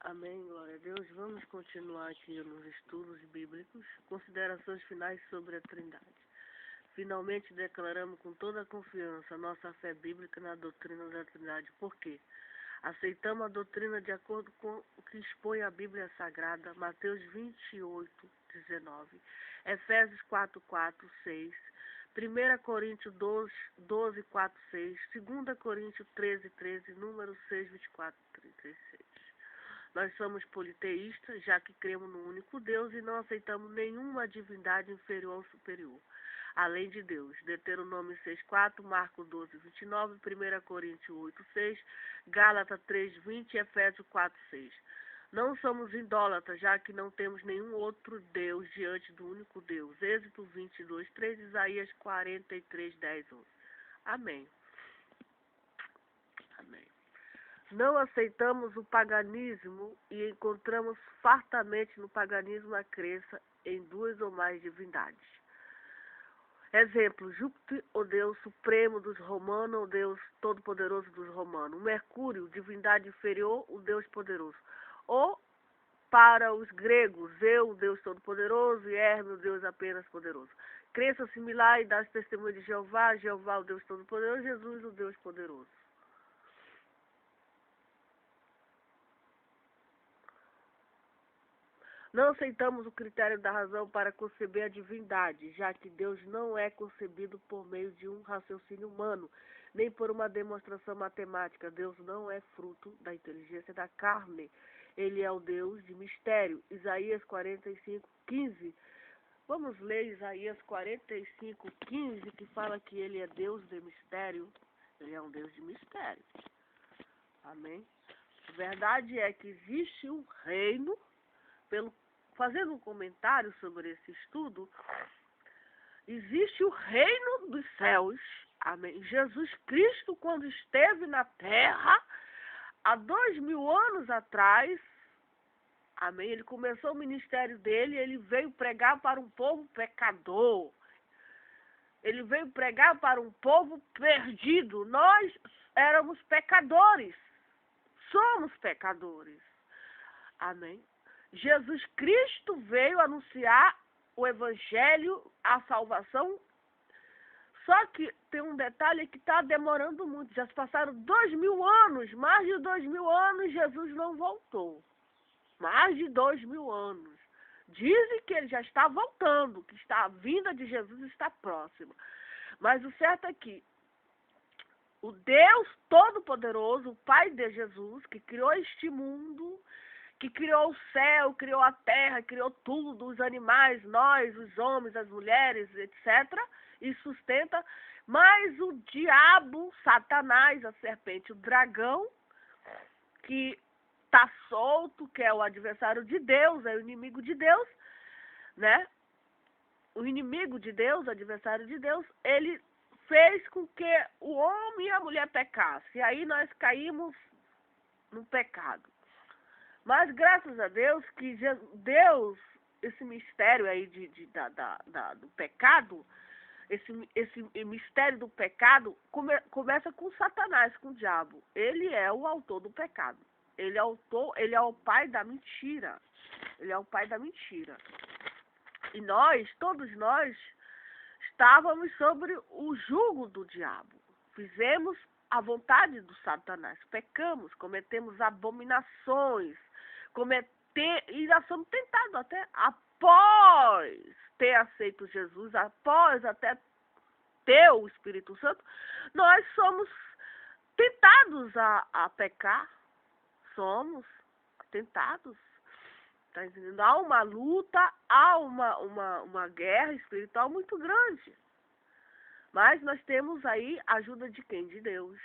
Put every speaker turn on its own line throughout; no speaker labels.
Amém, glória a Deus. Vamos continuar aqui nos estudos bíblicos, considerações finais sobre a Trindade. Finalmente declaramos com toda a confiança nossa fé bíblica na doutrina da Trindade. Por quê? Aceitamos a doutrina de acordo com o que expõe a Bíblia Sagrada, Mateus 28, 19, Efésios 4, 4, 6, 1 Coríntios 12, 4, 6, 2 Coríntios 13, 13, Números 6, 24, 36. Nós somos politeístas, já que cremos no único Deus e não aceitamos nenhuma divindade inferior ou superior, além de Deus. Deuteronômio 6:4, Marcos 12:29, 1 Coríntios 8:6, Gálatas 3:20 e Efésios 4:6. Não somos idólatras, já que não temos nenhum outro Deus diante do único Deus. Êxodo 22:3, Isaías 43:10, 11. Amém. Amém. Não aceitamos o paganismo e encontramos fartamente no paganismo a crença em duas ou mais divindades. Exemplo, Júpiter, o Deus supremo dos romanos, o Deus todo-poderoso dos romanos. Mercúrio, divindade inferior, o Deus poderoso. Ou, para os gregos, Zeus, o Deus todo-poderoso, e Hermes, o Deus apenas poderoso. Crença similar e das testemunhas de Jeová, Jeová, o Deus todo-poderoso, Jesus, o Deus poderoso. Não aceitamos o critério da razão para conceber a divindade, já que Deus não é concebido por meio de um raciocínio humano, nem por uma demonstração matemática. Deus não é fruto da inteligência da carne. Ele é o Deus de mistério. Isaías 45:15. Vamos ler Isaías 45:15, que fala que ele é Deus de mistério. Ele é um Deus de mistério. Amém? A verdade é que existe um reino, fazendo um comentário sobre esse estudo, existe o reino dos céus, amém? Jesus Cristo, quando esteve na terra, há 2000 anos atrás, amém? Ele começou o ministério dele, ele veio pregar para um povo pecador. Ele veio pregar para um povo perdido. Nós éramos pecadores, somos pecadores, amém? Jesus Cristo veio anunciar o Evangelho, a salvação, só que tem um detalhe que está demorando muito. Já se passaram 2000 anos, mais de 2000 anos, Jesus não voltou. Mais de 2000 anos. Dizem que ele já está voltando, que a vinda de Jesus está próxima. Mas o certo é que o Deus Todo-Poderoso, o Pai de Jesus, que criou este mundo, que criou o céu, criou a terra, criou tudo, os animais, nós, os homens, as mulheres, etc., e sustenta, mas o diabo, Satanás, a serpente, o dragão, que está solto, que é o adversário de Deus, é o inimigo de Deus, né? O inimigo de Deus, o adversário de Deus, ele fez com que o homem e a mulher pecassem, e aí nós caímos no pecado. Mas graças a Deus que Deus, esse mistério aí do pecado, esse mistério do pecado começa com Satanás, com o diabo. Ele é o autor do pecado. Ele é o pai da mentira. Ele é o pai da mentira. E todos nós, estávamos sobre o jugo do diabo. Fizemos a vontade do Satanás. Pecamos, cometemos abominações. E nós somos tentados até após ter aceito Jesus, após até ter o Espírito Santo, nós somos tentados a pecar. Somos tentados. Tá entendendo? Há uma luta, há uma guerra espiritual muito grande. Mas nós temos aí a ajuda de quem? De Deus.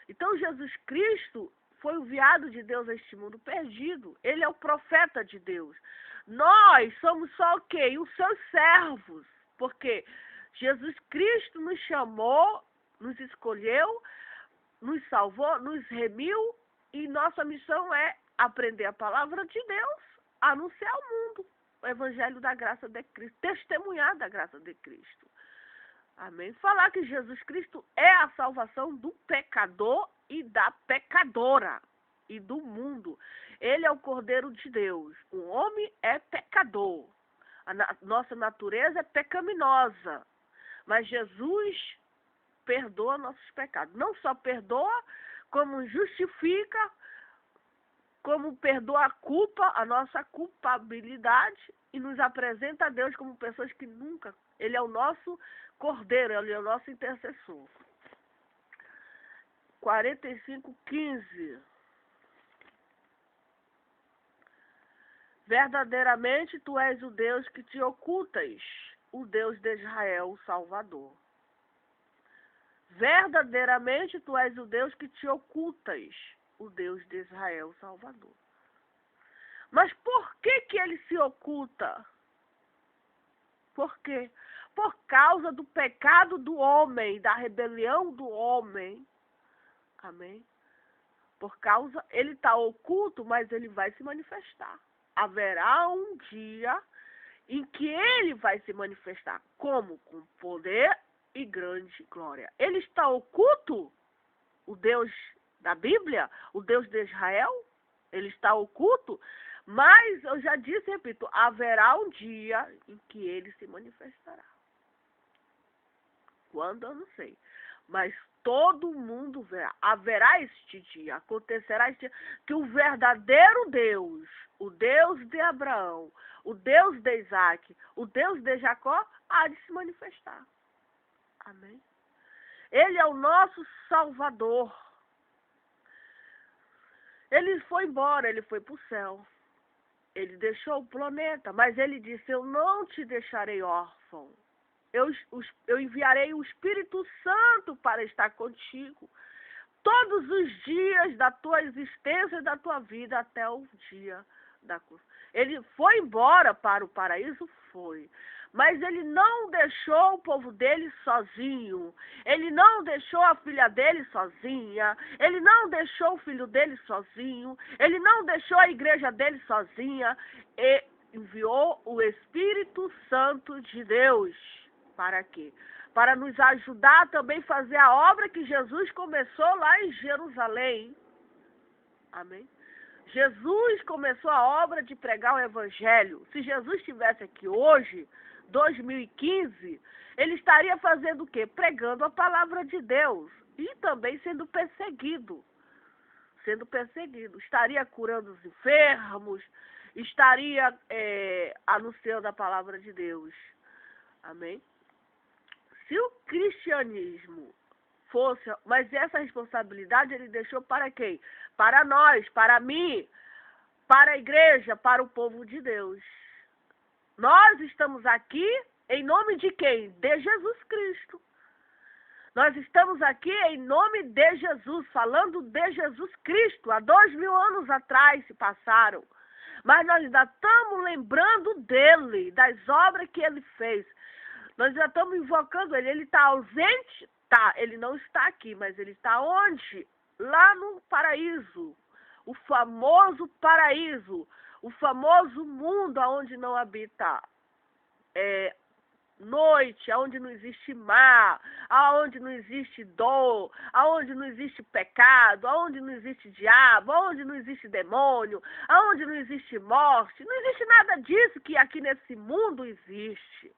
Então Jesus Cristo foi enviado de Deus a este mundo perdido. Ele é o profeta de Deus. Nós somos só o quê? Os seus servos. Porque Jesus Cristo nos chamou, nos escolheu, nos salvou, nos remiu, e nossa missão é aprender a palavra de Deus, anunciar ao mundo o evangelho da graça de Cristo, testemunhar da graça de Cristo. Amém? Falar que Jesus Cristo é a salvação do pecador e da pecadora e do mundo. Ele é o Cordeiro de Deus. O homem é pecador. Nossa natureza é pecaminosa. Mas Jesus perdoa nossos pecados. Não só perdoa, como justifica, como perdoa a culpa, a nossa culpabilidade, e nos apresenta a Deus como pessoas que nunca... Ele é o nosso Cordeiro, ele é o nosso intercessor. 45:15. Verdadeiramente tu és o Deus que te ocultas, o Deus de Israel, o Salvador. Verdadeiramente tu és o Deus que te ocultas, o Deus de Israel, o Salvador. Mas por que ele se oculta? Por quê? Por causa do pecado do homem, da rebelião do homem. Amém? Por causa, ele está oculto, mas ele vai se manifestar. Haverá um dia em que ele vai se manifestar. Como? Com poder e grande glória. Ele está oculto? O Deus da Bíblia? O Deus de Israel? Ele está oculto? Mas, eu já disse, repito, haverá um dia em que ele se manifestará. Quando, eu não sei. Mas todo mundo verá. Haverá este dia, acontecerá este dia, que o verdadeiro Deus, o Deus de Abraão, o Deus de Isaac, o Deus de Jacó, há de se manifestar. Amém? Ele é o nosso Salvador. Ele foi embora, ele foi para o céu. Ele deixou o planeta, mas ele disse, eu não te deixarei órfão. Eu enviarei o Espírito Santo para estar contigo todos os dias da tua existência e da tua vida até o dia da cruz. Ele foi embora para o paraíso? Foi. Mas ele não deixou o povo dele sozinho. Ele não deixou a filha dele sozinha. Ele não deixou o filho dele sozinho. Ele não deixou a igreja dele sozinha. E enviou o Espírito Santo de Deus. Para quê? Para nos ajudar também a fazer a obra que Jesus começou lá em Jerusalém. Amém? Jesus começou a obra de pregar o Evangelho. Se Jesus estivesse aqui hoje, 2015, ele estaria fazendo o quê? Pregando a palavra de Deus. E também sendo perseguido. Estaria curando os enfermos, estaria anunciando a palavra de Deus. Amém? Se o cristianismo fosse... Mas essa responsabilidade ele deixou para quem? Para nós, para mim, para a igreja, para o povo de Deus. Nós estamos aqui em nome de quem? De Jesus Cristo. Nós estamos aqui em nome de Jesus, falando de Jesus Cristo. Há 2000 anos atrás se passaram. Mas nós ainda estamos lembrando dele, das obras que ele fez. Nós já estamos invocando ele. Ele está ausente? Tá. Ele não está aqui, mas ele está onde? Lá no paraíso. O famoso paraíso. O famoso mundo onde não habita noite, onde não existe mar, onde não existe dor, onde não existe pecado, onde não existe diabo, onde não existe demônio, onde não existe morte. Não existe nada disso que aqui nesse mundo existe.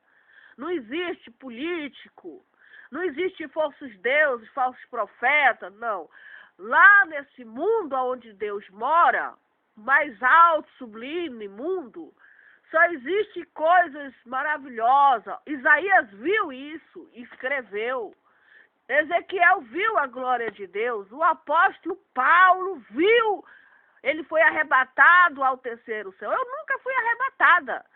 Não existe político, não existe falsos deuses, falsos profetas, não. Lá nesse mundo onde Deus mora, mais alto, sublime mundo, só existe coisas maravilhosas. Isaías viu isso, escreveu. Ezequiel viu a glória de Deus. O apóstolo Paulo viu. Ele foi arrebatado ao terceiro céu. Eu nunca fui arrebatada.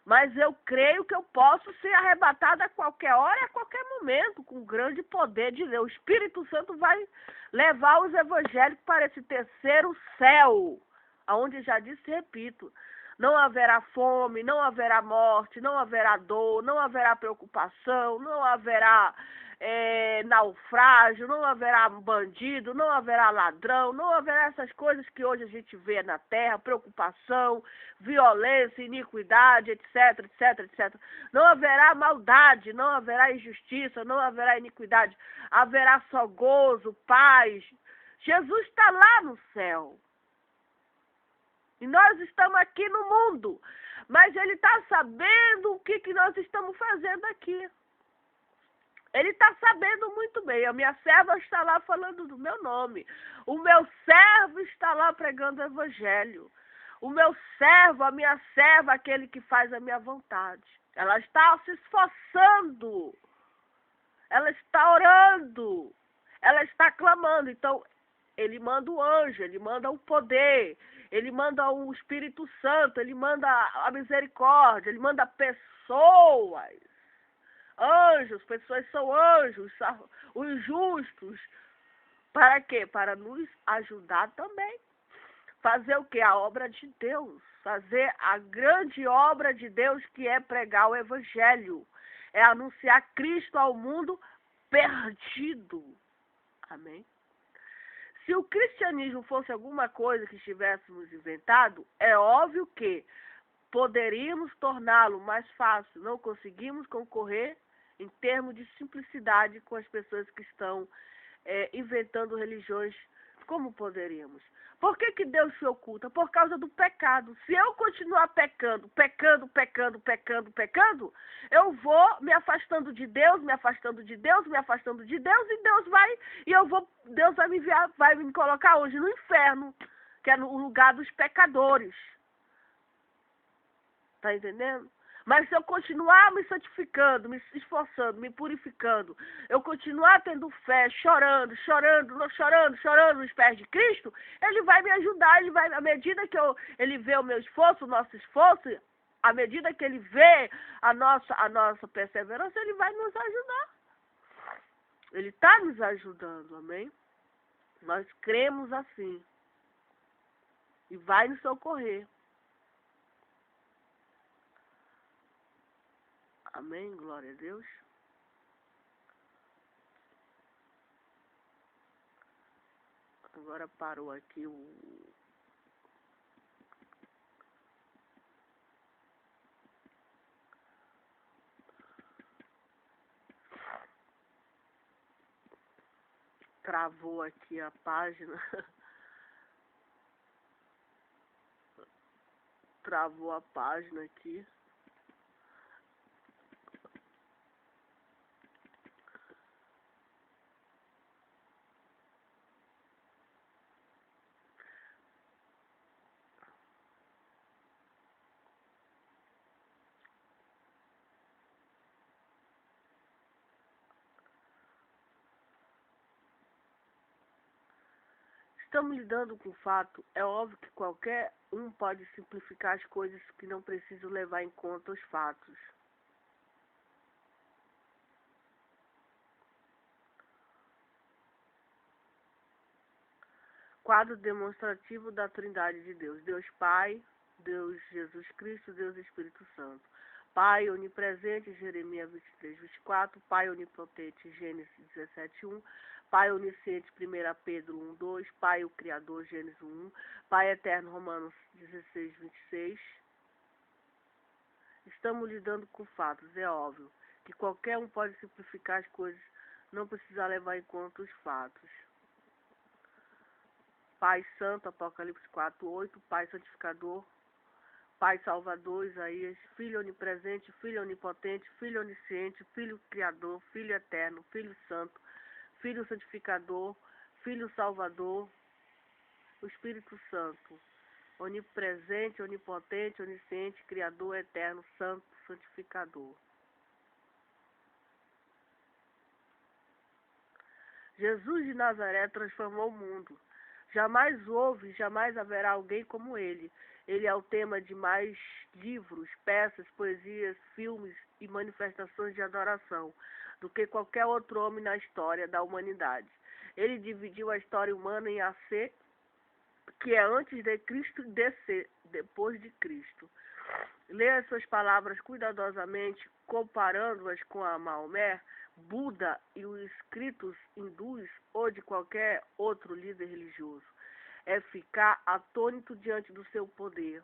Mas eu creio que eu posso ser arrebatada a qualquer hora e a qualquer momento, com o grande poder de Deus. O Espírito Santo vai levar os evangélicos para esse terceiro céu, aonde já disse, repito, não haverá fome, não haverá morte, não haverá dor, não haverá preocupação, não haverá naufrágio, não haverá bandido, não haverá ladrão, não haverá essas coisas que hoje a gente vê na terra, preocupação, violência, iniquidade, etc, etc, etc. Não haverá maldade, não haverá injustiça, não haverá iniquidade, haverá só gozo, paz. Jesus está lá no céu. E nós estamos aqui no mundo. Mas ele está sabendo o que nós estamos fazendo aqui. Ele está sabendo muito bem. A minha serva está lá falando do meu nome. O meu servo está lá pregando o evangelho. O meu servo, a minha serva, aquele que faz a minha vontade. Ela está se esforçando. Ela está orando. Ela está clamando. Então, ele manda o anjo, ele manda o poder, ele manda o Espírito Santo, ele manda a misericórdia, ele manda pessoas. Anjos, pessoas são anjos, os justos. Para quê? Para nos ajudar também. Fazer o quê? A obra de Deus. Fazer a grande obra de Deus, que é pregar o Evangelho. É anunciar Cristo ao mundo perdido. Amém? Se o cristianismo fosse alguma coisa que estivéssemos inventado, é óbvio que poderíamos torná-lo mais fácil. Não conseguimos concorrer em termos de simplicidade com as pessoas que estão inventando religiões. Como poderíamos? Por que Deus se oculta? Por causa do pecado. Se eu continuar pecando, eu vou me afastando de Deus, e Deus vai me enviar, vai me colocar hoje no inferno, que é no lugar dos pecadores. Tá entendendo? Mas se eu continuar me santificando, me esforçando, me purificando, eu continuar tendo fé, chorando nos pés de Cristo, Ele vai me ajudar, à medida que Ele vê o meu esforço, o nosso esforço, à medida que Ele vê a nossa perseverança, Ele vai nos ajudar. Ele está nos ajudando, amém? Nós cremos assim. E vai nos socorrer. Amém? Glória a Deus. Agora parou aqui o... Travou aqui a página. Travou a página aqui. Estamos lidando com o fato, é óbvio que qualquer um pode simplificar as coisas que não precisam levar em conta os fatos. Quadro demonstrativo da Trindade de Deus. Deus Pai, Deus Jesus Cristo, Deus Espírito Santo. Pai onipresente, Jeremias 23, 24. Pai onipotente, Gênesis 17, 1. Pai onisciente, 1 Pedro 1, 2. Pai o Criador, Gênesis 1. Pai eterno, Romanos 16, 26. Estamos lidando com fatos, é óbvio que qualquer um pode simplificar as coisas, não precisa levar em conta os fatos. Pai Santo, Apocalipse 4, 8, Pai Santificador, Pai Salvador, Isaías, Filho Onipresente, Filho Onipotente, Filho Onisciente, Filho Criador, Filho Eterno, Filho Santo, Filho Santificador, Filho Salvador, o Espírito Santo, Onipresente, Onipotente, Onisciente, Criador, Eterno, Santo, Santificador. Jesus de Nazaré transformou o mundo. Jamais houve, jamais haverá alguém como ele. Ele é o tema de mais livros, peças, poesias, filmes e manifestações de adoração do que qualquer outro homem na história da humanidade. Ele dividiu a história humana em AC, que é antes de Cristo, e DC, depois de Cristo. Leia suas palavras cuidadosamente, comparando-as com a Maomé, Buda e os escritos hindus ou de qualquer outro líder religioso. É ficar atônito diante do seu poder.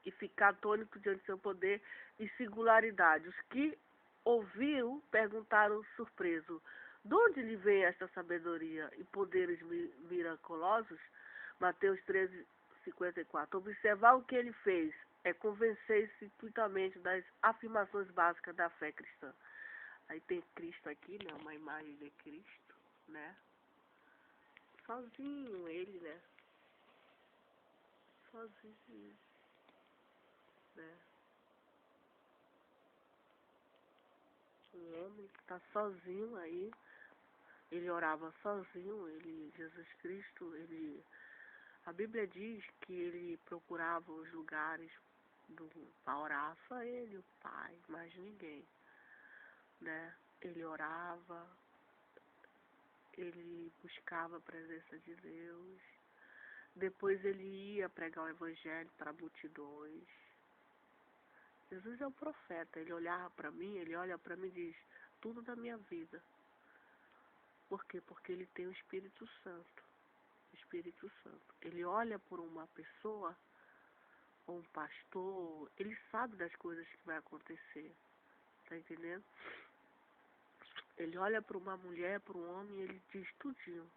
E ficar atônito diante do seu poder e singularidade. Os que ouviram perguntaram surpreso: de onde lhe vem esta sabedoria e poderes miraculosos? Mateus 13, 54. Observar o que ele fez é convencer-se intuitivamente das afirmações básicas da fé cristã. Aí tem Cristo aqui, né? Uma imagem de Cristo, né? Sozinho ele, né? Sozinho, né? Um homem que está sozinho aí. Ele orava sozinho, Jesus Cristo, a Bíblia diz que ele procurava os lugares para orar, só ele e o Pai, mais ninguém, né? Ele orava, ele buscava a presença de Deus, depois ele ia pregar o Evangelho para multidões. Jesus é um profeta, ele olhava para mim, ele olha para mim e diz, tudo da minha vida. Por quê? Porque ele tem o Espírito Santo. Espírito Santo. Ele olha por uma pessoa, ou um pastor, ele sabe das coisas que vai acontecer. Tá entendendo? Ele olha para uma mulher, para um homem, e ele diz tudinho.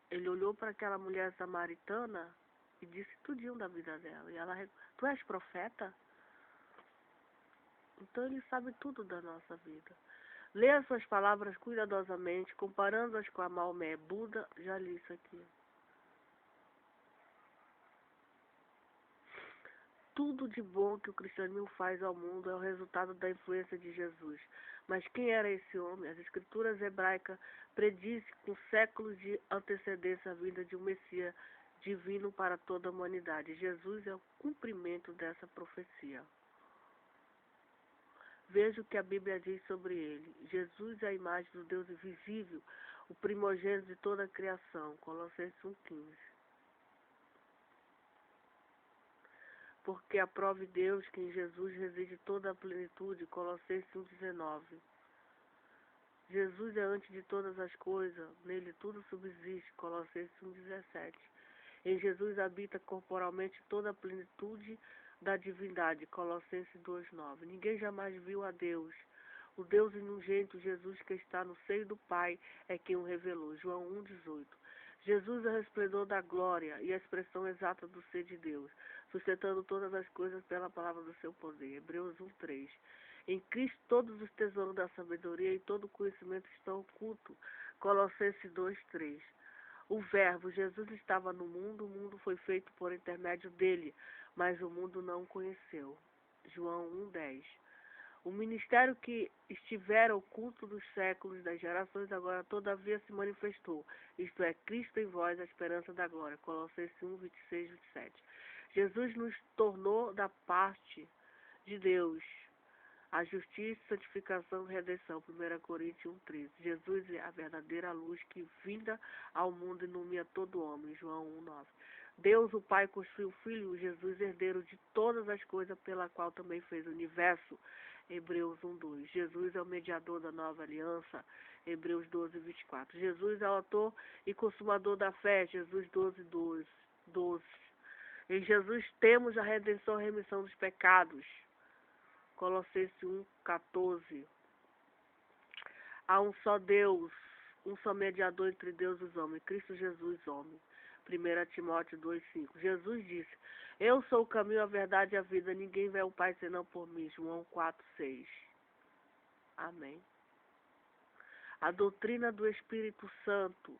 Ele olhou para aquela mulher samaritana e disse tudinho da vida dela. E ela, tu és profeta? Então ele sabe tudo da nossa vida. Leia suas palavras cuidadosamente, comparando-as com a Maomé. Buda, já li isso aqui. Tudo de bom que o cristianismo faz ao mundo é o resultado da influência de Jesus. Mas quem era esse homem? As escrituras hebraicas predizem com séculos de antecedência a vinda de um Messias divino para toda a humanidade. Jesus é o cumprimento dessa profecia. Veja o que a Bíblia diz sobre ele. Jesus é a imagem do Deus invisível, o primogênito de toda a criação. Colossenses 1,15. Porque aprove Deus que em Jesus reside toda a plenitude. Colossenses 1,19. Jesus é antes de todas as coisas, nele tudo subsiste. Colossenses 1,17. Em Jesus habita corporalmente toda a plenitude da divindade. Colossenses 2,9. Ninguém jamais viu a Deus. O Deus unigênito, Jesus que está no seio do Pai, é quem o revelou. João 1,18. Jesus é o resplendor da glória e a expressão exata do ser de Deus, sustentando todas as coisas pela palavra do seu poder. Hebreus 1,3. Em Cristo todos os tesouros da sabedoria e todo o conhecimento estão ocultos. Colossenses 2,3. O Verbo, Jesus estava no mundo, o mundo foi feito por intermédio dele, mas o mundo não o conheceu. João 1,10. O ministério que estivera oculto dos séculos, das gerações, agora todavia se manifestou. Isto é, Cristo em vós, a esperança da glória. Colossenses 1:26, 27. Jesus nos tornou da parte de Deus a justiça, santificação e redenção. 1 Coríntios 1:13. Jesus é a verdadeira luz que vinda ao mundo ilumina todo homem. João 1:9. Deus, o Pai, construiu o Filho, Jesus, herdeiro de todas as coisas, pela qual também fez o universo. Hebreus 1:2. Jesus é o mediador da nova aliança. Hebreus 12:24. Jesus é o autor e consumador da fé. Jesus 12:12. Em Jesus temos a redenção e remissão dos pecados. Colossenses 1:14. Há um só Deus, um só mediador entre Deus e os homens, Cristo Jesus, homem. 1 Timóteo 2:5. Jesus disse, eu sou o caminho, a verdade e a vida, ninguém vê o Pai senão por mim. João 4:6. Amém. A doutrina do Espírito Santo.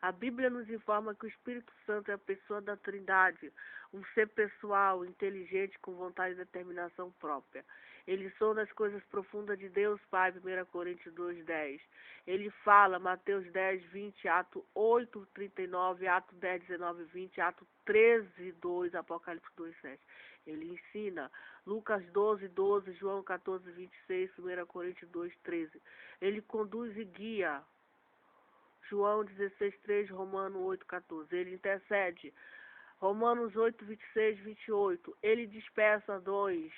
A Bíblia nos informa que o Espírito Santo é a pessoa da Trindade, um ser pessoal, inteligente, com vontade e determinação própria. Ele sonda as coisas profundas de Deus Pai, 1 Coríntios 2:10. Ele fala, Mateus 10:20, Atos 8:39, Atos 10:19-20, Atos 13:2, Apocalipse 2:7. Ele ensina, Lucas 12:12, João 14:26, 1 Coríntios 2:13. Ele conduz e guia, João 16:3, Romanos 8:14. Ele intercede, Romanos 8:26-28. Ele dispersa dons,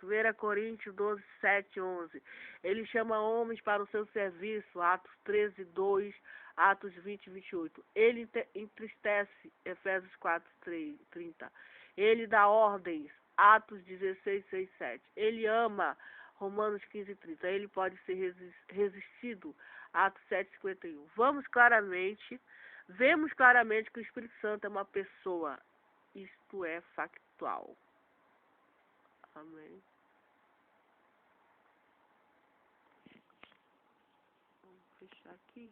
1 Coríntios 12:7-11. Ele chama homens para o seu serviço, Atos 13:2, Atos 20:28. Ele entristece, Efésios 4:30. Ele dá ordens, Atos 16:6-7. Ele ama, Romanos 15:30. Ele pode ser resistido, Atos 7:51. Vamos claramente Vemos claramente que o Espírito Santo é uma pessoa. Isto é factual. Amém. Vamos fechar aqui.